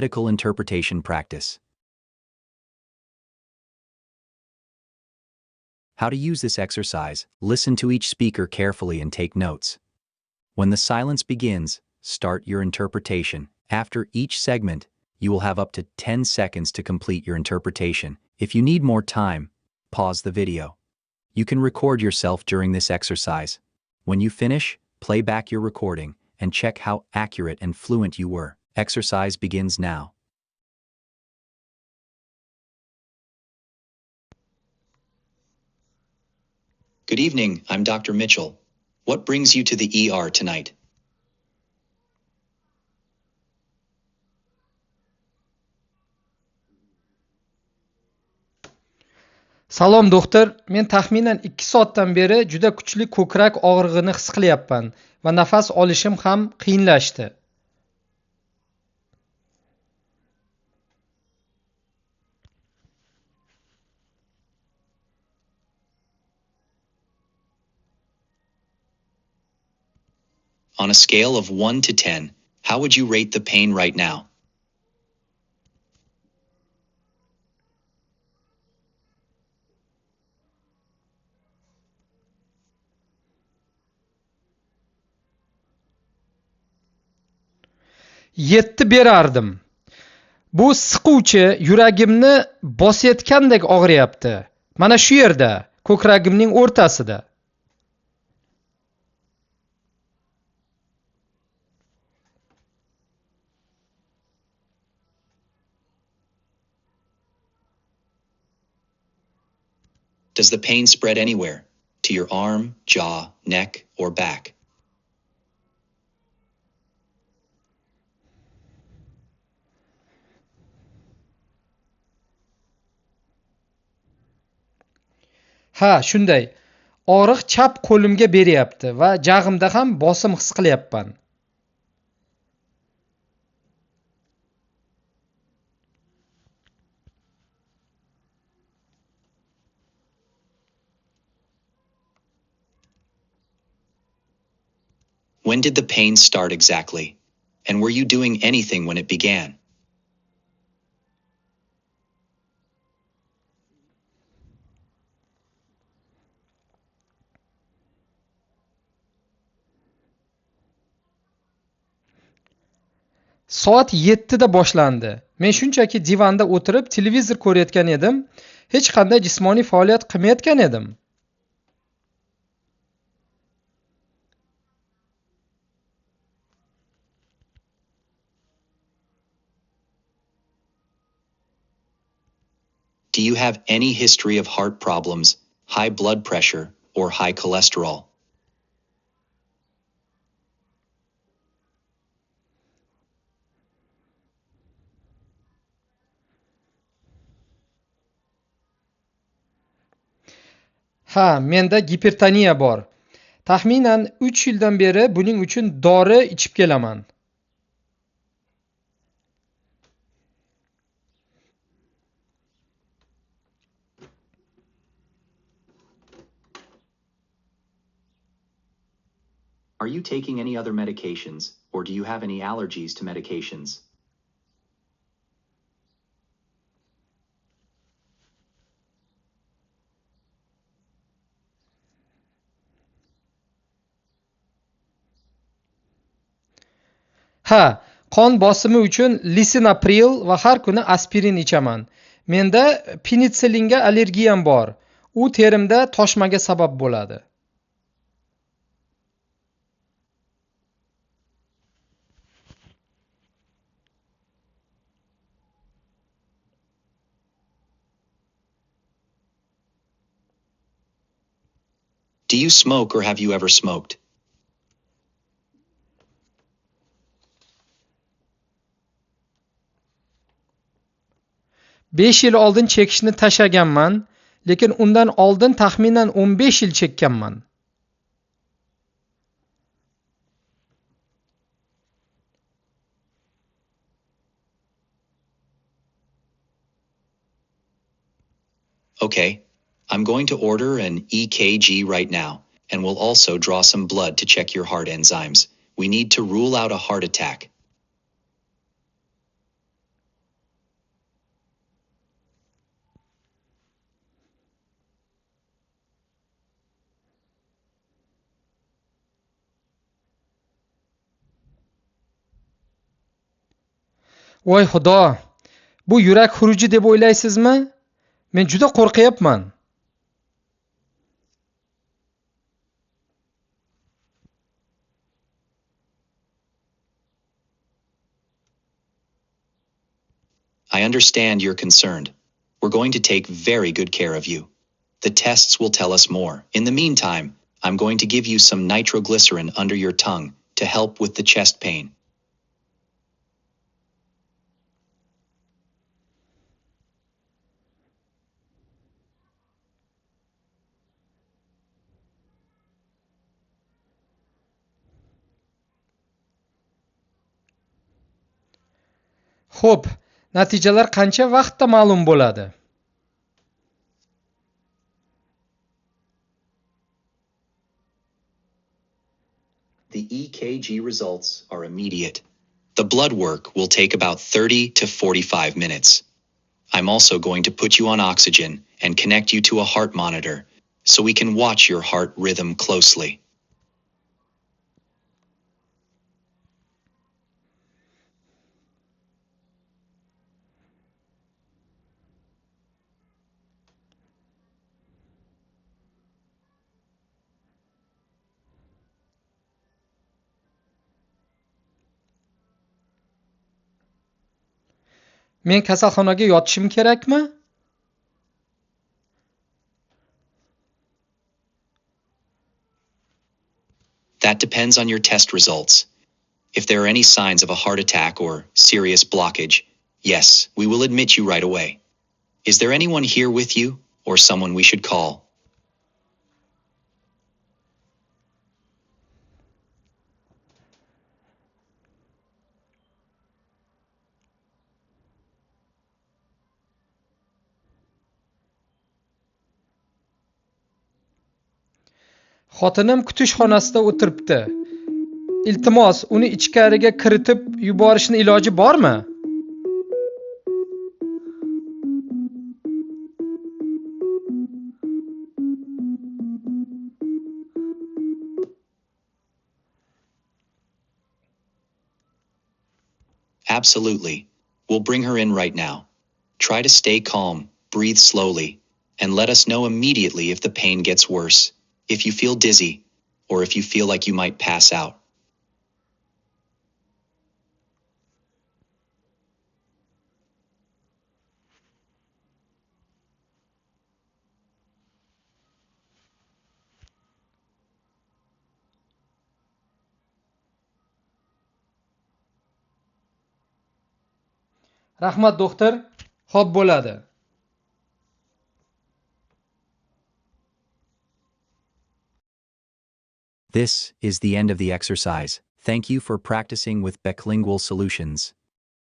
Medical interpretation practice. How to use this exercise: listen to each speaker carefully and take notes. When the silence begins, start your interpretation. After each segment, you will have up to 10 seconds to complete your interpretation. If you need more time, pause the video. You can record yourself during this exercise. When you finish, play back your recording and check how accurate and fluent you were. Exercise begins now. Good evening, I'm Dr. Mitchell. What brings you to the ER tonight? Salom doktor, men taxminan 2 soatdan beri juda kuchli ko'krak og'rig'ini his qilyapman va nafas olishim ham qiyinlashdi. On a scale of 1 to 10, how would you rate the pain right now? Yetti berardim. Bu siquvchi yuragimni bosayotgandek og'riyapti. Mana shu yerda, ko'kragimning o'rtasida. Does the pain spread anywhere? To your arm, jaw, neck, or back? Ha, shunday. Og'riq chap qo'limga beryapti va jag'imda ham bosim his qilyapman. When did the pain start exactly? And were you doing anything when it began? Soat 7 da boshlandi. Men shunchaki divanda o'tirib televizor ko'rayotgan edim. Hech qanday jismoniy faoliyat qilmayotgan edim. Do you have any history of heart problems, high blood pressure, or high cholesterol? Ha, menda gipertoniya bor. Taxminan 3 yildan beri buning uchun dori ichib kelaman. Are you taking any other medications, or do you have any allergies to medications? Ha, qon bosimi uchun lisinopril va har kuni aspirin ichaman. Menda penitsillinga allergiyam bor. U terimda toshmaga sabab bo'ladi. Do you smoke or have you ever smoked? Besh yil oldin chekishni tashaganman, lekin undan oldin taxminan 15 yil chekkanman. Okay, I'm going to order an EKG right now, and we'll also draw some blood to check your heart enzymes. We need to rule out a heart attack. Voy xudo, bu yurak xuruji deb o'ylaysizmi? Men juda qo'rqyapman. I understand you're concerned. We're going to take very good care of you. The tests will tell us more. In the meantime, I'm going to give you some nitroglycerin under your tongue to help with the chest pain. Xo'p, natijalar qancha vaqtda ma'lum bo'ladi? The EKG results are immediate. The blood work will take about 30 to 45 minutes. I'm also going to put you on oxygen and connect you to a heart monitor so we can watch your heart rhythm closely. Men kasalxonaga yotishim kerakmi? That depends on your test results. If there are any signs of a heart attack or serious blockage, yes, we will admit you right away. Is there anyone here with you or someone we should call? Xotinim kutish xonasida o'tiribdi. Iltimos, uni ichkariga kiritib yuborishni iloji bormi? Absolutely. We'll bring her in right now. Try to stay calm, breathe slowly, and let us know immediately if the pain gets worse, if you feel dizzy, or if you feel like you might pass out. Rahmat doktor, xo'p bo'ladi. This is the end of the exercise. Thank you for practicing with Becklingual Solutions.